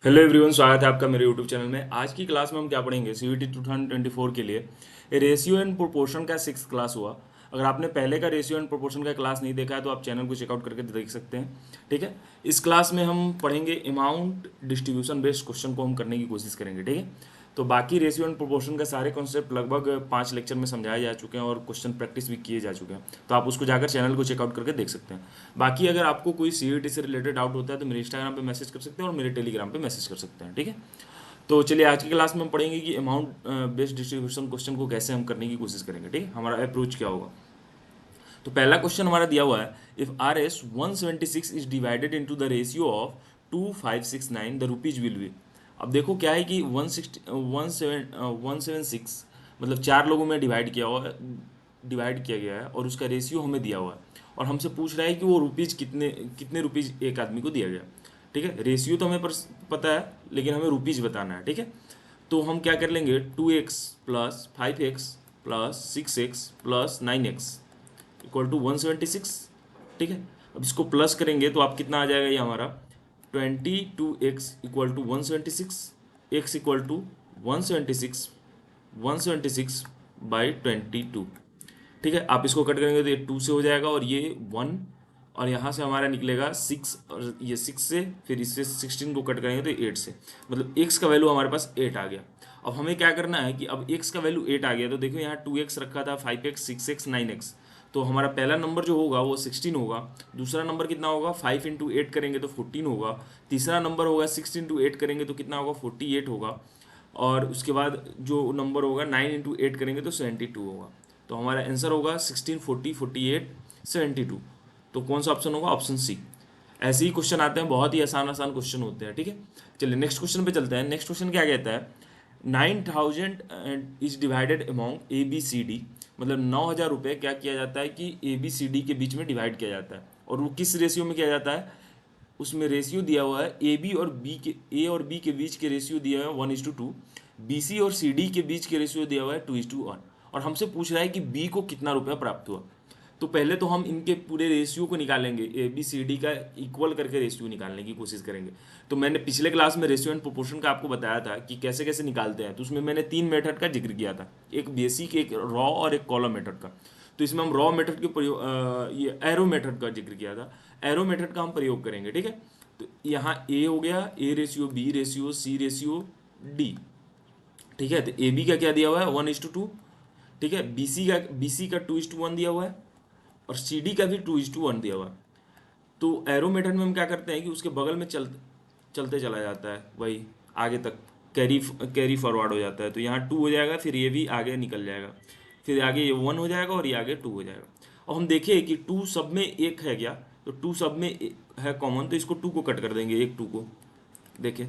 Hello everyone, स्वागत है आपका मेरे यूट्यूब चैनल में। आज की क्लास में हम क्या पढ़ेंगे, सीयूईटी 2024 के लिए रेशियो एंड प्रोपोर्शन का 6th क्लास हुआ। अगर आपने पहले का रेशियो एंड प्रोपोर्शन का क्लास नहीं देखा है तो आप चैनल को चेकआउट करके देख सकते हैं। ठीक है, इस क्लास में हम पढ़ेंगे अमाउंट डिस्ट्रीब्यूशन बेस्ड क्वेश्चन को हम करने की कोशिश करेंगे। ठीक है, तो बाकी रेशियो एंड प्रोपोर्शन का सारे कॉन्सेप्ट लगभग 5 लेक्चर में समझाए जा चुके हैं और क्वेश्चन प्रैक्टिस भी किए जा चुके हैं, तो आप उसको जाकर चैनल को चेकआउट करके देख सकते हैं। बाकी अगर आपको कोई सीयूईटी से रिलेटेड डाउट होता है तो मेरे इंस्टाग्राम पे मैसेज कर सकते हैं और मेरे टेलीग्राम पे मैसेज कर सकते हैं। ठीक है, तो चलिए आज की क्लास में हम पढ़ेंगे कि अमाउंट बेस्ड डिस्ट्रीब्यूशन क्वेश्चन को कैसे हम करने की कोशिश करेंगे। ठीक है, हमारा अप्रोच क्या होगा। तो पहला क्वेश्चन हमारा दिया हुआ है, if R S 176 is divided into the ratio of 2569 the rupees will be. अब देखो क्या है कि 176 मतलब चार लोगों में डिवाइड किया गया है और उसका रेशियो हमें दिया हुआ है और हमसे पूछ रहा है कि वो रुपीज कितने कितने रुपीज एक आदमी को दिया गया। ठीक है, रेशियो तो हमें पता है लेकिन हमें रुपीज बताना है। ठीक है, तो हम क्या कर लेंगे, 2x plus 5x plus 6x plus 9x equal to 176। ठीक है, अब इसको प्लस करेंगे तो आप कितना आ जाएगा, ये हमारा 22x equal to 176, x equal to 176, 176 by 22। ठीक है, आप इसको कट करेंगे तो ये 2 से हो जाएगा और ये 1 और यहाँ से हमारा निकलेगा 6 और ये 6 से फिर इससे 16 को कट करेंगे तो 8 से, मतलब x का वैल्यू हमारे पास 8 आ गया। अब हमें क्या करना है कि अब x का वैल्यू 8 आ गया तो देखो यहाँ 2x रखा था, 5x 6x 9x, तो हमारा पहला नंबर जो होगा वो 16 होगा। दूसरा नंबर कितना होगा, 5 इंटू 8 करेंगे तो 14 होगा। तीसरा नंबर होगा 6 इंटू 8 करेंगे तो कितना होगा, 48 होगा। और उसके बाद जो नंबर होगा 9 इंटू 8 करेंगे तो 72 होगा। तो हमारा आंसर होगा 16, 40, 48, 72। तो कौन सा ऑप्शन होगा, ऑप्शन सी। ऐसे ही क्वेश्चन आते हैं, बहुत ही आसान आसान क्वेश्चन होते हैं। ठीक है, चलिए नेक्स्ट क्वेश्चन पे चलते हैं। नेक्स्ट क्वेश्चन क्या कहता है, 9000 is divided among A B C D, मतलब 9000 रुपये क्या किया जाता है कि ए बी सी डी के बीच में डिवाइड किया जाता है और वो किस रेशियो में किया जाता है, उसमें रेशियो दिया हुआ है ए और बी के बीच के रेशियो दिया हुआ है 1:2, बी सी और सी डी के बीच के रेशियो दिया हुआ है 2:1 और हमसे पूछ रहा है कि बी को कितना रुपया प्राप्त हुआ। तो पहले तो हम इनके पूरे रेशियो को निकालेंगे, ए बी सी डी का इक्वल करके रेशियो निकालने की कोशिश करेंगे। तो मैंने पिछले क्लास में रेशियो एंड प्रोपोर्शन का आपको बताया था कि कैसे कैसे निकालते हैं, तो उसमें मैंने 3 मेथड का जिक्र किया था, एक बेसिक, एक रॉ और एक कॉलम मेथड का। तो इसमें हम रॉ मेथड के प्रयोग ये एरो मेथड का जिक्र किया था, एरो मेथड का हम प्रयोग करेंगे। ठीक है, तो यहाँ ए हो गया, A ratio B ratio C ratio D. ठीक है, तो ए बी का क्या दिया हुआ है, 1:2। ठीक है, बी सी का 2:1 दिया हुआ है और सी डी का भी 2:1 दिया हुआ है। तो एरो मेथड में हम क्या करते हैं कि उसके बगल में चलते चला जाता है, वही आगे तक कैरी फॉरवर्ड हो जाता है। तो यहाँ 2 हो जाएगा, फिर ये भी आगे निकल जाएगा, फिर आगे ये 1 हो जाएगा और ये आगे 2 हो जाएगा। और हम देखें कि 2 सब में एक है क्या, तो 2 सब में है कॉमन, तो इसको 2 को कट कर देंगे, एक 2 को, देखें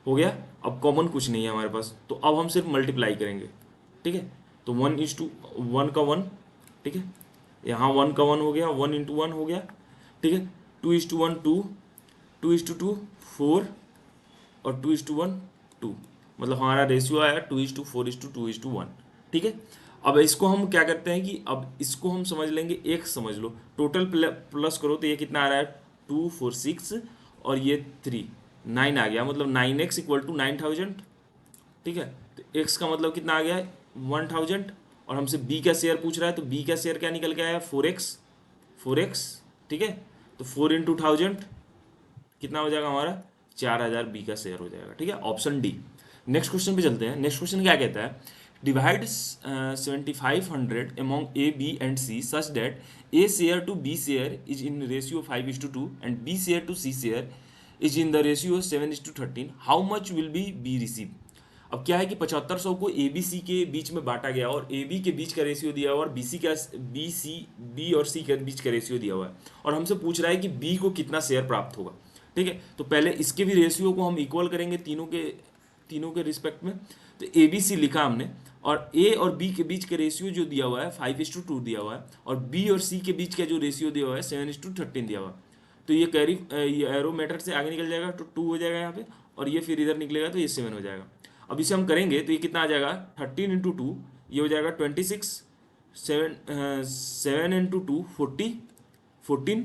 हो गया। अब कॉमन कुछ नहीं है हमारे पास, तो अब हम सिर्फ मल्टीप्लाई करेंगे। ठीक है, तो 1:1 का 1। ठीक है, यहाँ 1 का 1 हो गया, 1 × 1 हो गया। ठीक है, 2:1 2, 2:2 4 और 2:1 2, मतलब हमारा रेशियो आया 2:4:2:1। ठीक है, अब इसको हम क्या करते हैं कि अब इसको हम समझ लेंगे, एक समझ लो, टोटल प्लस करो तो ये कितना आ रहा है, 2 4 6 और ये 3 9 आ गया, मतलब 9x इक्वल टू 9000। ठीक है, तो x का मतलब कितना आ गया है, 1000। और हमसे b का शेयर पूछ रहा है, तो b का शेयर क्या निकल के आया, 4x 4x। ठीक है, तो 4 × 1000 कितना हो जाएगा हमारा, 4000 बी का शेयर हो जाएगा। ठीक है, ऑप्शन डी। नेक्स्ट क्वेश्चन पे चलते हैं। नेक्स्ट क्वेश्चन क्या कहता है, divide 7500 among A B and C such that A share to B share is in ratio 5:2 and B share to C share is in the ratio 7:13, how much will B receive. अब क्या है कि 7500 को ए B सी के बीच में बांटा गया और ए बी के बीच का रेशियो दिया हुआ और बी और सी के बीच का रेशियो दिया हुआ है और हमसे पूछ रहा है कि बी को कितना शेयर प्राप्त होगा। ठीक है, तो पहले इसके भी रेशियो को हम इक्वल करेंगे तीनों के रिस्पेक्ट में। तो ए बी सी लिखा हमने और ए और बी के बीच का रेशियो जो दिया हुआ है 5:2 दिया हुआ है और बी और सी के बीच का जो रेशियो दिया हुआ है 7:13 दिया हुआ है। तो ये एरो मेथड से आगे निकल जाएगा तो 2 हो जाएगा यहाँ पे और ये फिर इधर निकलेगा तो ये 7 हो जाएगा। अब इसे हम करेंगे तो ये कितना आ जाएगा, 13 × 2 ये हो जाएगा 26, 7 7 × 2 40 14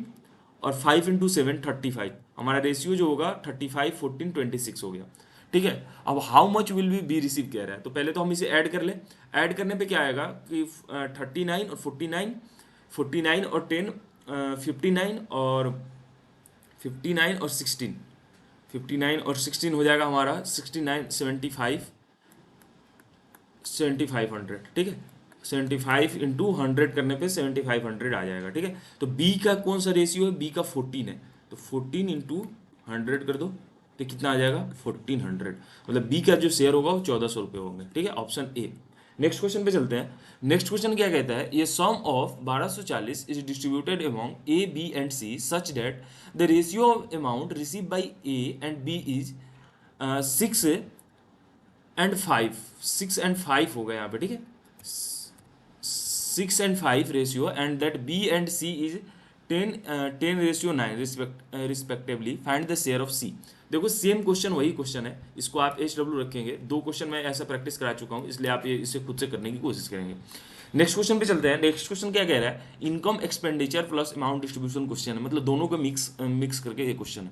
और 5 × 7 35। हमारा रेशियो जो होगा 35, 14, 26 हो गया। ठीक है, अब how much will B receive कह रहा है, तो पहले तो हम इसे ऐड कर ले। ऐड करने पे क्या आएगा कि 39 और 49, 49 और 10, 59 और 59 और 16, 59 और 16 हो जाएगा हमारा 69, 75, 7500। ठीक है, 75 इंटू 100 करने पे 7500 आ जाएगा। ठीक है, तो बी का कौन सा रेशियो है, बी का 14 है, तो 14 इंटू 100 कर दो तो कितना आ जाएगा 1400। मतलब बी का जो शेयर होगा वो 1400 रुपये होंगे। ठीक है, ऑप्शन ए। नेक्स्ट क्वेश्चन पे चलते हैं। नेक्स्ट क्वेश्चन क्या कहता है, ये sum of 1240 is distributed among A B and C such that the ratio of amount receive by A and B is 6 and 5, 6 and 5 हो गया यहाँ पे। ठीक है, 6 and 5 ratio and that B and C is 10:9 respectively, find the share of C. देखो same question वही question है, इसको आप HW रखेंगे। दो क्वेश्चन मैं ऐसा प्रैक्टिस करा चुका हूँ, इसलिए आप ये इसे खुद से करने की कोशिश करेंगे। नेक्स्ट क्वेश्चन पे चलते हैं। नेक्स्ट क्वेश्चन क्या कह रहा है, income expenditure plus amount distribution question है, मतलब दोनों को मिक्स करके ये क्वेश्चन है।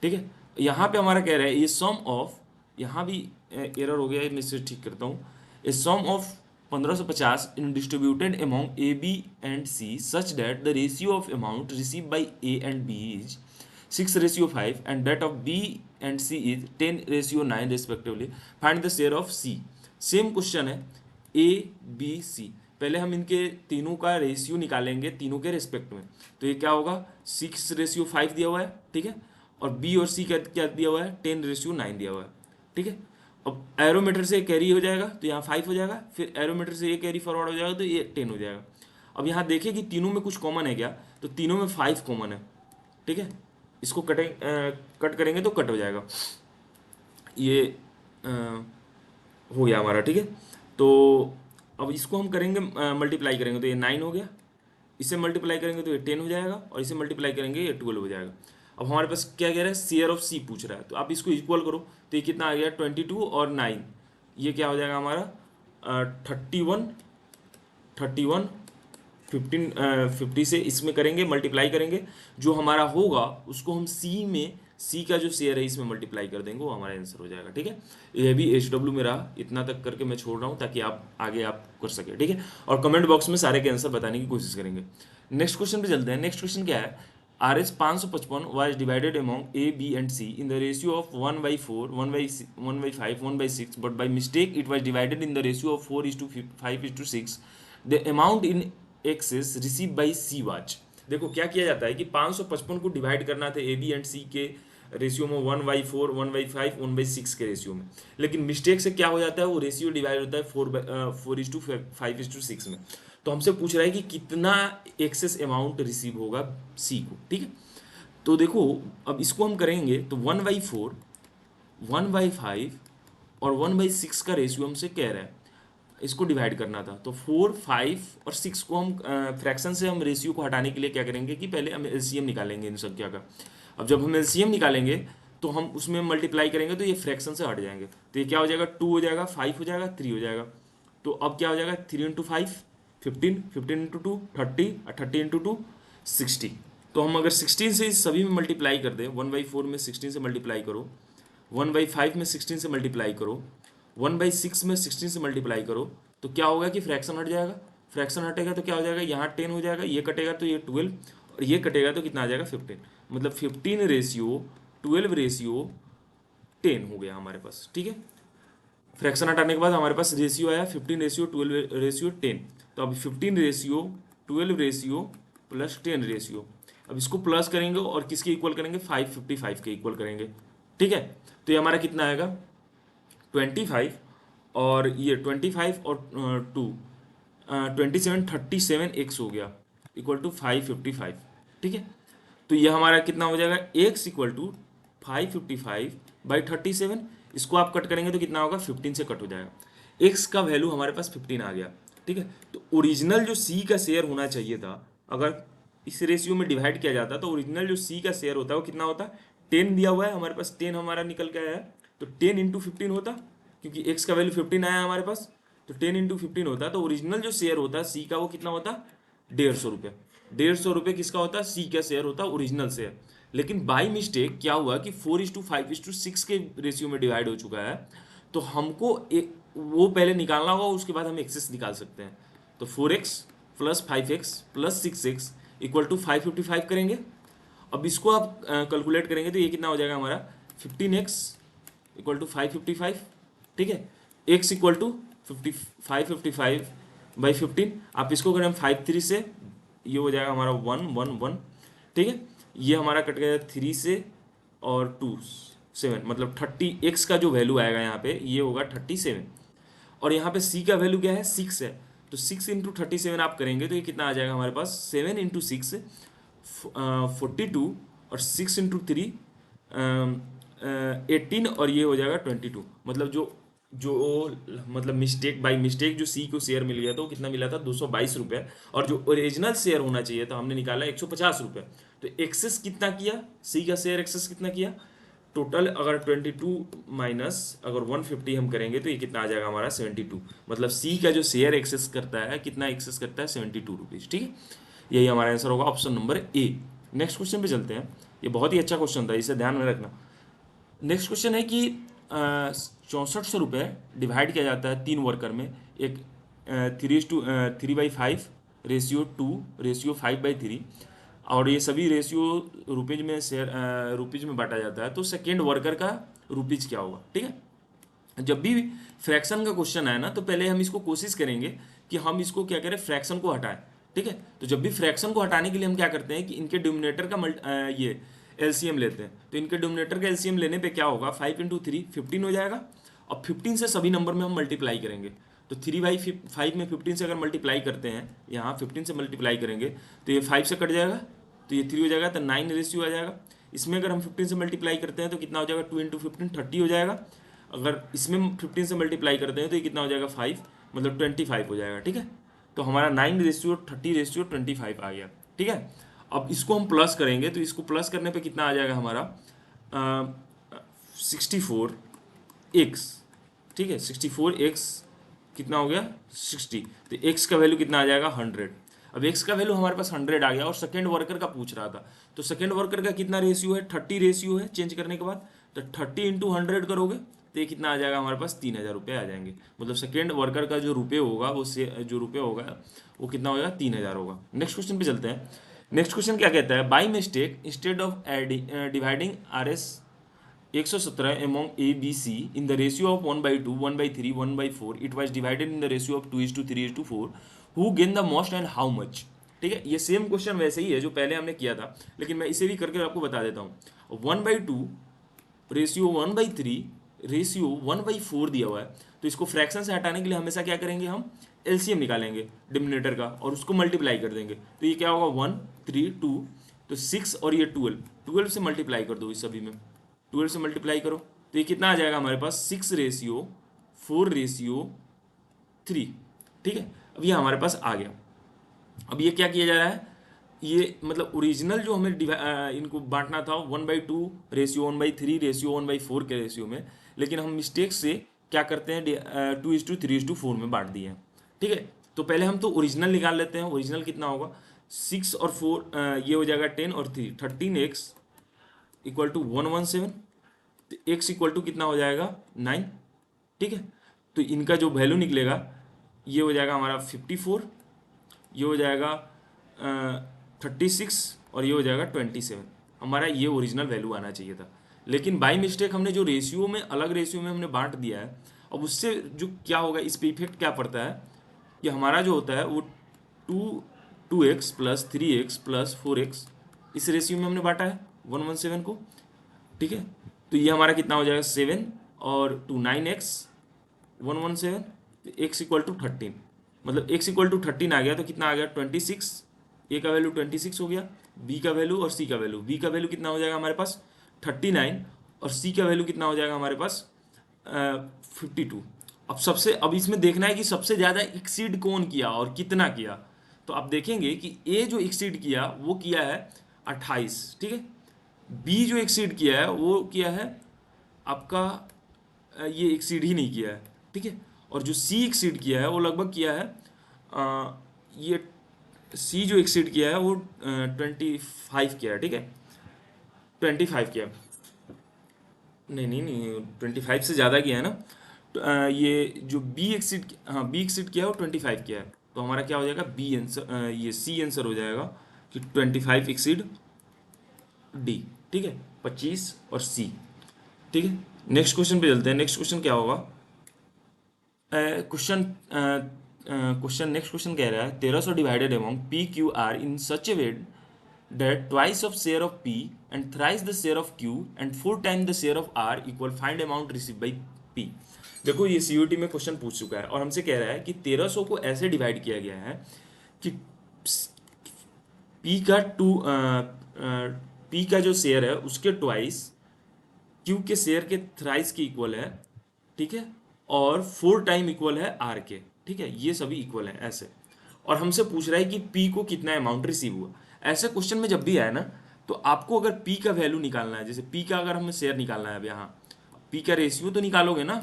ठीक है, यहाँ पे हमारा कह रहा है ये सम ऑफ, यहाँ भी एरर हो गया है, मैं इसे ठीक करता हूँ। A sum of 1550 in distributed among A B and C such that the ratio of amount receive by A and B is 6:5 and that of B and C is 10:9 respectively, find the share of C. Same question है, A B सी। पहले हम इनके तीनों का ratio निकालेंगे तीनों के respect में, तो ये क्या होगा 6:5 दिया हुआ है। ठीक है, और बी और सी का क्या दिया हुआ है 10:9 दिया हुआ है। ठीक है, अब एरोमीटर से कैरी हो जाएगा तो यहाँ 5 हो जाएगा, फिर एरोमीटर से ये कैरी फॉरवर्ड हो जाएगा तो ये 10 हो जाएगा। अब यहाँ देखिए कि तीनों में कुछ कॉमन है क्या, तो तीनों में 5 कॉमन है। ठीक है, इसको कट करेंगे तो कट हो जाएगा, ये हो गया हमारा। ठीक है, तो अब इसको हम करेंगे मल्टीप्लाई करेंगे तो ये 9 हो गया, इसे मल्टीप्लाई करेंगे तो ये 10 हो जाएगा, और इसे मल्टीप्लाई करेंगे ये 12 हो जाएगा। अब हमारे पास क्या कह रहा है, शेयर ऑफ सी पूछ रहा है, तो आप इसको इक्वल करो तो ये कितना आ गया 22 और 9, ये क्या हो जाएगा हमारा 31, 31, 50 से इसमें करेंगे मल्टीप्लाई करेंगे, जो हमारा होगा उसको हम सी में, सी का जो शेयर है इसमें मल्टीप्लाई कर देंगे, वो हमारा आंसर हो जाएगा। ठीक है, ये भी HW में रहा, इतना तक करके मैं छोड़ रहा हूँ ताकि आप आगे आप कर सके। ठीक है, और कमेंट बॉक्स में सारे के आंसर बताने की कोशिश करेंगे। नेक्स्ट क्वेश्चन पे चलते हैं। नेक्स्ट क्वेश्चन क्या है, RH 555 was divided among A, B and C in the ratio of 1/4, 1/5, 1/6, but by mistake it was divided in the ratio of 4:5:6. The amount in excess received by C was। देखो क्या किया जाता है कि 555 को divide करना था A, B and C के रेशियो में 1/4, 1/5, 1/6 के रेशियो में, लेकिन मिस्टेक से क्या हो जाता है वो रेशियो डिवाइड होता है 4:5:6 में। तो हमसे पूछ रहा है कि कितना एक्सेस अमाउंट रिसीव होगा सी को। ठीक है, तो देखो अब इसको हम करेंगे तो 1/4, 1/5 और 1/6 का रेशियो हमसे कह रहा है, इसको डिवाइड करना था। तो 4, 5 और 6 को हम फ्रैक्शन से हम रेशियो को हटाने के लिए क्या करेंगे कि पहले हम LCM निकालेंगे इन संख्या का। अब जब हम LCM निकालेंगे तो हम उसमें मल्टीप्लाई करेंगे तो ये फ्रैक्शन से हट जाएंगे, तो ये क्या हो जाएगा 2 हो जाएगा, 5 हो जाएगा, 3 हो जाएगा। तो अब क्या हो जाएगा 3 × 5 15, 15 × 2 30, 30 × 2 60। तो हम अगर 16 से इस सभी में मल्टीप्लाई कर दें, 1/4 में 16 से मल्टीप्लाई करो, 1/5 में 16 से मल्टीप्लाई करो, 1/6 में 16 से मल्टीप्लाई करो, तो क्या होगा कि फ्रैक्शन हट जाएगा। फ्रैक्शन हटेगा तो क्या हो जाएगा, यहाँ 10 हो जाएगा, ये कटेगा तो ये 12, और ये कटेगा तो कितना आ जाएगा 15। मतलब 15:12:10 हो गया हमारे पास। ठीक है, फ्रैक्शन हटाने के बाद हमारे पास रेशियो आया 15:12:10। तो अब 15:12 प्लस 10 रेशियो, अब इसको प्लस करेंगे और किसके इक्वल करेंगे 555 के इक्वल करेंगे। ठीक है, तो ये हमारा कितना आएगा 25, और ये 25 और 2 27, 37x हो गया इक्वल टू 555। ठीक है, तो ये हमारा कितना हो जाएगा x इक्वल टू 555/37। इसको आप कट करेंगे तो कितना होगा 15 से कट हो जाएगा, x का वैल्यू हमारे पास 15 आ गया। ठीक है, तो ओरिजिनल जो c का शेयर होना चाहिए था, अगर इस रेशियो में डिवाइड किया जाता तो ओरिजिनल जो c का शेयर होता है वो कितना होता, 10 दिया हुआ है हमारे पास, 10 हमारा निकल के आया है, तो 10 × 15 होता, क्योंकि x का वैल्यू 15 आया हमारे पास, तो 10 × 15 होता, तो ओरिजिनल जो शेयर होता c का वो कितना होता 150 रुपये। 150 रुपये किसका होता, c का शेयर होता ओरिजिनल शेयर। लेकिन बाई मिस्टेक क्या हुआ कि 4:5:6 के रेशियो में डिवाइड हो चुका है, तो हमको एक वो पहले निकालना होगा, उसके बाद हम एक्सेस निकाल सकते हैं। तो 4x plus 5x plus 6x equal to 555 करेंगे। अब इसको आप कैलकुलेट करेंगे तो ये कितना हो जाएगा हमारा 15x इक्वल टू 555, ठीक है। x इक्वल टू 555/15, आप इसको करें 5 3 से, ये हो जाएगा हमारा 1 1 1, ठीक है। ये हमारा कट गया 3 से और 2 7, मतलब 30x का जो वैल्यू आएगा यहाँ पे ये होगा 37, और यहाँ पे c का वैल्यू क्या है 6 है, तो 6 इंटू 37 आप करेंगे तो ये कितना आ जाएगा हमारे पास 7 इंटू 6 42, और 6 इंटू 3 18, और ये हो जाएगा 22। मतलब जो जो मतलब मिस्टेक बाई मिस्टेक जो सी को शेयर मिल गया, तो कितना मिला था 222 रुपये, और जो ओरिजिनल शेयर होना चाहिए था हमने निकाला 150 रुपये। तो एक्सेस कितना किया, सी का शेयर एक्सेस कितना किया टोटल, अगर 22 माइनस अगर 150 हम करेंगे तो ये कितना आ जाएगा हमारा 72। मतलब सी का जो शेयर एक्सेस करता है कितना एक्सेस करता है 72 रुपीज़, ठीक है। यही हमारा आंसर होगा option number A. Next question पे चलते हैं, ये बहुत ही अच्छा क्वेश्चन था, इसे ध्यान में रखना। नेक्स्ट क्वेश्चन है कि 6400 रुपये डिवाइड किया जाता है 3 वर्कर में, एक 3:3/5 रेशियो 2:5/3, और ये सभी रेशियो रुपीज में शेयर रुपीज में बांटा जाता है। तो सेकेंड वर्कर का रुपीज क्या होगा, ठीक है। जब भी फ्रैक्शन का क्वेश्चन आए ना, तो पहले हम इसको कोशिश करेंगे कि हम इसको क्या करें, फ्रैक्शन को हटाएं, ठीक है। तो जब भी फ्रैक्शन को हटाने के लिए हम क्या करते हैं कि इनके डिनोमिनेटर का ये एलसीएम लेते हैं। तो इनके डिनोमिनेटर का एलसीएम लेने पे क्या होगा 5 इंटू 3 15 हो जाएगा, और 15 से सभी नंबर में हम मल्टीप्लाई करेंगे। तो 3/5 में 15 से अगर मल्टीप्लाई करते हैं, यहाँ 15 से मल्टीप्लाई करेंगे तो ये 5 से कट जाएगा, तो ये 3 हो जाएगा, तो 9 रेशियो आ जाएगा। इसमें अगर हम 15 से मल्टीप्लाई करते हैं तो कितना हो जाएगा 2 इंटू 15 30 हो जाएगा। अगर इसमें 15 से मल्टीप्लाई करते हैं तो ये कितना हो जाएगा 5, मतलब 25 हो जाएगा, ठीक है। तो हमारा 9:30:25 आ गया, ठीक है। अब इसको हम प्लस करेंगे, तो इसको प्लस करने पे कितना आ जाएगा हमारा 64x, ठीक है। 64x कितना हो गया 60, तो x का वैल्यू कितना आ जाएगा 100। अब x का वैल्यू हमारे पास 100 आ गया, और सेकेंड वर्कर का पूछ रहा था, तो सेकेंड वर्कर का कितना रेशियो है 30 रेशियो है चेंज करने के बाद, तो 30 इंटू 100 करोगे तो ये कितना आ जाएगा हमारे पास 3000 रुपये आ जाएंगे। मतलब सेकेंड वर्कर का जो रुपये होगा वो जो रुपये होगा वो कितना होगा 3000 होगा। नेक्स्ट क्वेश्चन पे चलते हैं। नेक्स्ट क्वेश्चन क्या कहता है, by mistake instead of dividing RS 117 among A, B, C in the ratio of 1/2, 1/3, 1/4, it was divided in the ratio of 2:3:4. Who gain the most and how much? ठीक है, ये same question वैसे ही है जो पहले हमने किया था, लेकिन मैं इसे भी करके आपको बता देता हूँ। 1/2 रेशियो 1/3 रेशियो 1/4 दिया हुआ है, तो इसको फ्रैक्शन से हटाने के लिए हमेशा क्या करेंगे, हम एलसीएम निकालेंगे डिनोमिनेटर का और उसको मल्टीप्लाई कर देंगे। तो ये क्या होगा 1 3 2, तो 6 और ये 12 से मल्टीप्लाई कर दो, इस सभी में 12 से मल्टीप्लाई करो तो ये कितना आ जाएगा हमारे पास 6:4:3, ठीक है। अब ये हमारे पास आ गया। अब ये क्या किया जा रहा है, ये मतलब ओरिजिनल जो हमें इनको बांटना था 1/2 रेशियो 1/3 रेशियो 1/4 के रेशियो में, लेकिन हम मिस्टेक से क्या करते हैं 2:3:4 में बांट दिए हैं, ठीक है। तो पहले हम तो ओरिजिनल निकाल लेते हैं। ओरिजिनल कितना होगा 6 और 4 ये हो जाएगा 10 और 3 13x इक्वल टू 117, तो x इक्वल टू कितना हो जाएगा 9, ठीक है। तो इनका जो वैल्यू निकलेगा ये हो जाएगा हमारा 54, ये हो जाएगा 36 और ये हो जाएगा 27। हमारा ये ओरिजिनल वैल्यू आना चाहिए था, लेकिन बाई मिस्टेक हमने जो रेशियो में अलग रेशियो में हमने बांट दिया है। अब उससे जो क्या होगा इस पे इफेक्ट क्या पड़ता है कि हमारा जो होता है वो 2x plus 3x plus 4x इस रेशियो में हमने बांटा है 117 को, ठीक है। तो ये हमारा कितना हो जाएगा 7 और 9x 117, तो x इक्वल टू 13, मतलब x इक्वल टू 13 आ गया, तो कितना आ गया 26, a का वैल्यू 26 हो गया, b का वैल्यू और c का वैल्यू, b का वैल्यू कितना हो जाएगा हमारे पास 39 और c का वैल्यू कितना हो जाएगा हमारे पास 52। अब इसमें देखना है कि सबसे ज़्यादा एक्सीड कौन किया और कितना किया। तो आप देखेंगे कि a जो एक्सीड किया वो किया है 28, ठीक है। b जो एक्सीड किया है वो किया है आपका ये एक्सीड ही नहीं किया है, ठीक है। और जो c एक्सीड किया है वो लगभग किया है ये c जो एक्सीड किया है वो 25 किया है, ठीक है। 25 किया। नहीं नहीं नहीं, 25 से ज़्यादा किया है ना। तो ये जो बी एक्सिड, हाँ बी एक्सिड किया है वो 25 किया है, तो हमारा क्या हो जाएगा बी आंसर, ये सी आंसर हो जाएगा कि 25 एक्सिड डी। ठीक है, 25 और सी। ठीक है, नेक्स्ट क्वेश्चन पे चलते हैं। नेक्स्ट क्वेश्चन क्या होगा? क्वेश्चन क्वेश्चन नेक्स्ट क्वेश्चन कह रहा है 1300 divided among P Q R in such a way that twice of share of P and thrice the share of Q and four times the share of R equal find amount received by P। देखो ये CUT में question पूछ चुका है और हमसे कह रहा है कि 1300 को ऐसे डिवाइड किया गया है कि P का P का जो शेयर है उसके ट्वाइस Q के शेयर के थ्राइस के इक्वल है। ठीक है, और 4 टाइम इक्वल है R के। ठीक है, ये सभी इक्वल है ऐसे। और हमसे पूछ रहा है कि P को कितना अमाउंट रिसीव हुआ। ऐसे क्वेश्चन में जब भी आए ना, तो आपको अगर P का वैल्यू निकालना है, जैसे P का अगर हमें शेयर निकालना है, अब यहाँ P का रेशियो तो निकालोगे ना।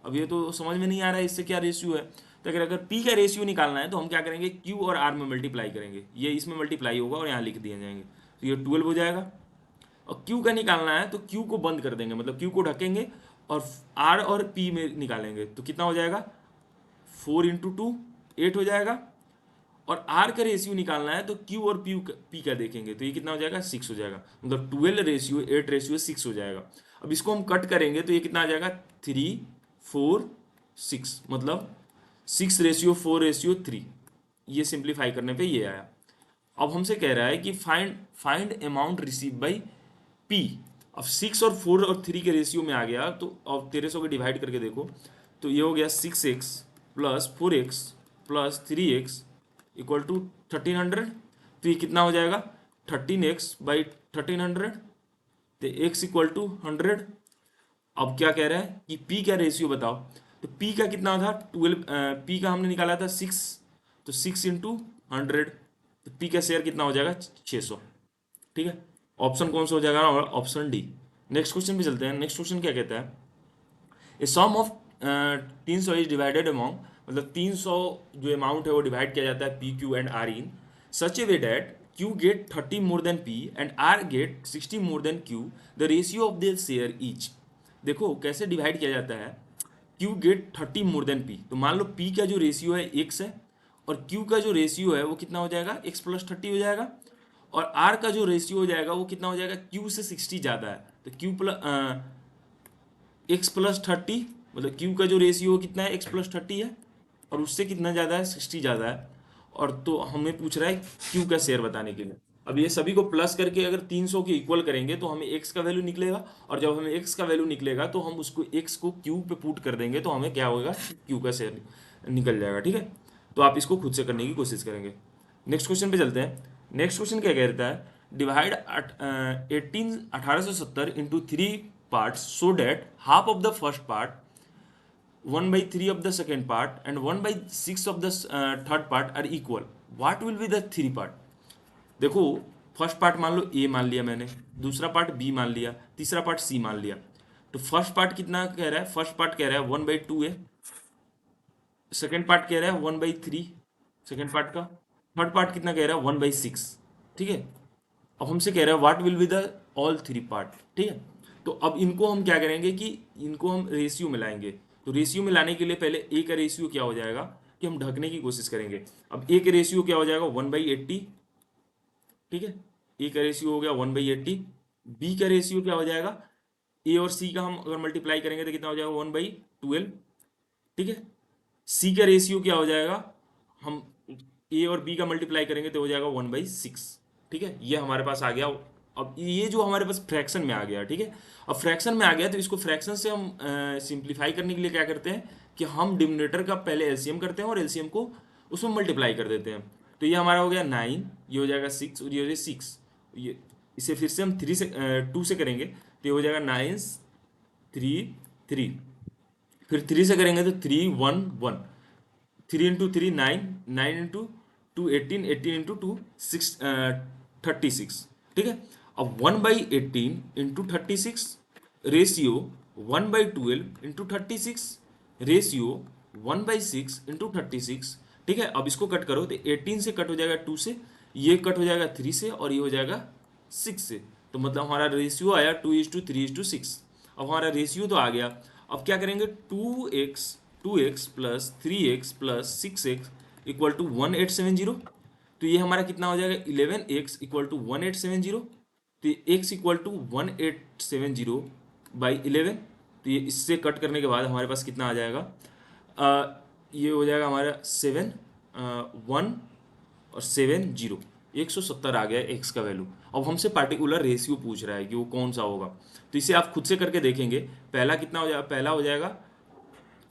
अब ये तो समझ में नहीं आ रहा है इससे क्या रेशियो है। तो अगर P का रेशियो निकालना है तो हम क्या करेंगे, Q और R में मल्टीप्लाई करेंगे। ये इसमें मल्टीप्लाई होगा और यहाँ लिख दिए जाएंगे, तो ये 12 हो जाएगा। और Q का निकालना है तो Q को बंद कर देंगे, मतलब Q को ढकेंगे और R और P में निकालेंगे, तो कितना हो जाएगा 4 इंटू 2 8 हो जाएगा। और R का रेशियो निकालना है तो Q और P का देखेंगे, तो ये कितना हो जाएगा 6 हो जाएगा। मतलब 12 रेशियो 8 रेशियो 6 हो जाएगा। अब इसको हम कट करेंगे तो ये कितना आ जाएगा 3 4 6, मतलब 6 रेशियो 4 रेशियो 3। ये सिंप्लीफाई करने पे ये आया। अब हमसे कह रहा है कि find amount receive by P। अब 6 और 4 और 3 के रेशियो में आ गया, तो अब 1300 को डिवाइड करके देखो, तो ये हो गया 6x plus 4x plus 3x equal to 1300। तो ये कितना हो जाएगा 13x बाई 1300, तो x इक्वल टू 100। अब क्या कह रहा है कि P का रेशियो बताओ, तो P का कितना था 12, P का हमने निकाला था 6, तो 6 इंटू 100, तो P का शेयर कितना हो जाएगा 600। ठीक है, ऑप्शन कौन सा हो जाएगा? Option D. नेक्स्ट क्वेश्चन पे चलते हैं। नेक्स्ट क्वेश्चन क्या कहता है, ए sum of 300 is divided among, मतलब 300 जो अमाउंट है वो डिवाइड किया जाता है P Q and R in such a way that Q get 30 more than P and R get 60 more than Q, the ratio of their share each. देखो कैसे divide किया जाता है, Q get 30 more than P, तो मान लो P का जो ratio है x है और क्यू का जो रेशियो है वो कितना हो जाएगा x प्लस 30 हो जाएगा। और आर का जो रेशियो हो जाएगा वो कितना हो जाएगा, क्यू से 60 ज़्यादा है, तो क्यू प्लस एक्स प्लस 30, मतलब क्यू का जो रेशियो कितना है एक्स प्लस 30 है और उससे कितना ज़्यादा है 60 ज़्यादा है। और तो हमें पूछ रहा है क्यू का शेयर बताने के लिए। अब ये सभी को प्लस करके अगर 300 के इक्वल करेंगे तो हमें एक्स का वैल्यू निकलेगा, और जब हमें एक्स का वैल्यू निकलेगा तो हम उसको एक्स को क्यू पे पुट कर देंगे, तो हमें क्या होगा क्यू का शेयर निकल जाएगा। ठीक है, तो आप इसको खुद से करने की कोशिश करेंगे। नेक्स्ट क्वेश्चन पे चलते हैं। नेक्स्ट क्वेश्चन क्या कहता है, divide 1870 into 3 parts so that half of the first part, 1/3 of the second part and 1/6 of the third part are equal, what will be the three part? देखो first part मान लो ए मान लिया मैंने, दूसरा part B मान लिया, तीसरा part सी मान लिया। तो फर्स्ट पार्ट कितना कह रहा है, फर्स्ट पार्ट कह रहा है 1/2 है, सेकेंड पार्ट कह रहा है 1/3 सेकेंड पार्ट का, थर्ड पार्ट कितना कह रहा है 1/6। ठीक है, अब हमसे कह रहा है what will be the all three part. ठीक है, तो अब इनको हम क्या करेंगे कि इनको हम रेशियो में लाएंगे। तो रेशियो में लाने के लिए पहले ए का रेशियो क्या हो जाएगा कि हम ढकने की कोशिश करेंगे। अब ए का रेशियो क्या हो जाएगा 1/80। ठीक है, ए का रेशियो हो गया 1/80। बी का रेशियो क्या हो जाएगा, ए और सी का हम अगर मल्टीप्लाई करेंगे तो कितना हो जाएगा 1/12। ठीक है, सी का रेशियो क्या हो जाएगा, हम ए और बी का मल्टीप्लाई करेंगे तो हो जाएगा 1/6। ठीक है, ये हमारे पास आ गया। अब ये जो हमारे पास फ्रैक्शन में आ गया, ठीक है, अब फ्रैक्शन में आ गया तो इसको फ्रैक्शन से हम सिंप्लीफाई करने के लिए क्या करते हैं कि हम डिनोमिनेटर का पहले एलसीएम करते हैं और एलसीएम को उसमें मल्टीप्लाई कर देते हैं। तो ये हमारा हो गया 9, ये हो जाएगा 6 और ये हो जाएगा 6। ये इसे फिर से हम 2 से करेंगे तो ये हो जाएगा 9 3 3, फिर 3 से करेंगे तो 3 1 1, 3 इंटू 3 9, 9 इंटू 2 18, 18 इंटू 2 6 36। ठीक है, अब 1/18 into 36 ratio 1/12 into 36 ratio 1/6 into 36। ठीक है, अब इसको कट करो तो 18 से कट हो जाएगा 2 से, ये कट हो जाएगा 3 से और ये हो जाएगा 6 से। तो मतलब हमारा रेशियो आया 2:3:6। अब हमारा रेशियो तो आ गया। अब क्या करेंगे, 2x plus 3x plus 6x equal to 1870। तो ये हमारा कितना हो जाएगा, 11x इक्वल टू 1870। तो ये x इक्वल टू 1870 बाई 11। तो ये इससे कट करने के बाद हमारे पास कितना आ जाएगा, ये हो जाएगा हमारा 7 1 और 7 0, 170 आ गया एक्स का वैल्यू। अब हमसे पार्टिकुलर रेशियो पूछ रहा है कि वो कौन सा होगा। तो इसे आप खुद से करके देखेंगे। पहला कितना हो जाएगा, पहला हो जाएगा,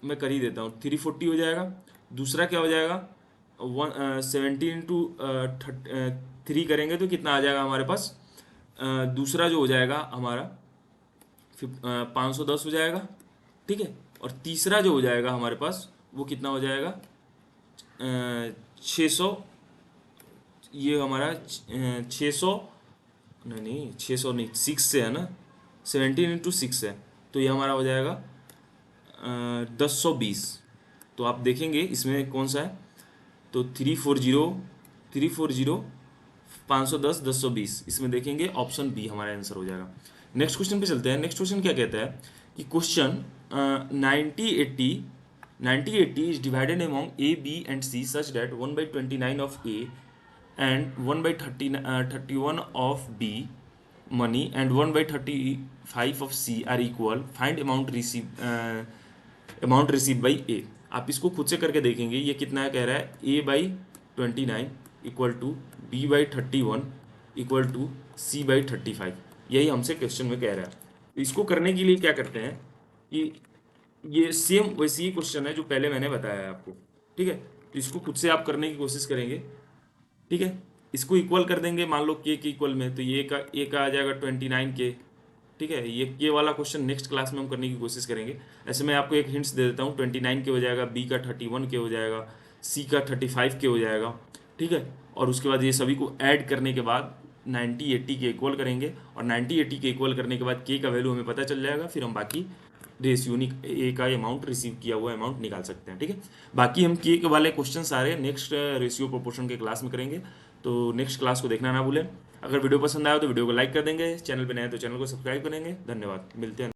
मैं कर ही देता हूँ, 340 हो जाएगा। दूसरा क्या हो जाएगा, 17 × 3 करेंगे तो कितना आ जाएगा हमारे पास। दूसरा जो हो जाएगा हमारा 510 हो जाएगा, ठीक है। और तीसरा जो हो जाएगा हमारे पास वो कितना हो जाएगा, 600। ये हमारा 600, नहीं नहीं 600 नहीं, 6 से है ना, 17 × 6 है। तो ये हमारा हो जाएगा 1020। तो आप देखेंगे इसमें कौन सा है, तो 340 510 1020, इसमें देखेंगे ऑप्शन बी हमारा आंसर हो जाएगा। नेक्स्ट क्वेश्चन पे चलते हैं। नेक्स्ट क्वेश्चन क्या कहता है कि question 9080 is divided among A B and C such that 1/29 of A and 1/31 of B money and 1/35 of C are equal. Find amount received by A. आप इसको खुद से करके देखेंगे। ये कितना है, कह रहा है A/29 equal to B/31 equal to C/35। यही हमसे क्वेश्चन में कह रहा है। इसको करने के लिए क्या करते हैं कि ये सेम वैसे ही क्वेश्चन है जो पहले मैंने बताया है आपको, ठीक है। तो इसको खुद से आप करने की कोशिश करेंगे, ठीक है। इसको इक्वल कर देंगे, मान लो के इक्वल में, तो ये का आ जाएगा 29K, ठीक है। ये के वाला क्वेश्चन नेक्स्ट क्लास में हम करने की कोशिश करेंगे। ऐसे मैं आपको एक हिंट्स दे देता हूँ, 29K हो जाएगा, बी का 31K हो जाएगा, सी का 35K हो जाएगा, ठीक है। और उसके बाद ये सभी को ऐड करने के बाद 9080 के इक्वल करेंगे, और 9080 के इक्वल करने के बाद के का वैल्यू हमें पता चल जाएगा। फिर हम बाकी रेशियो ए का अमाउंट रिसीव किया हुआ अमाउंट निकाल सकते हैं, ठीक है। बाकी हम के वाले क्वेश्चन सारे नेक्स्ट रेशियो प्रोपोर्शन के क्लास में करेंगे। तो नेक्स्ट क्लास को देखना ना भूलें। अगर वीडियो पसंद आया तो वीडियो को लाइक कर देंगे, चैनल पे नए हैं तो चैनल को सब्सक्राइब करेंगे। धन्यवाद, मिलते हैं।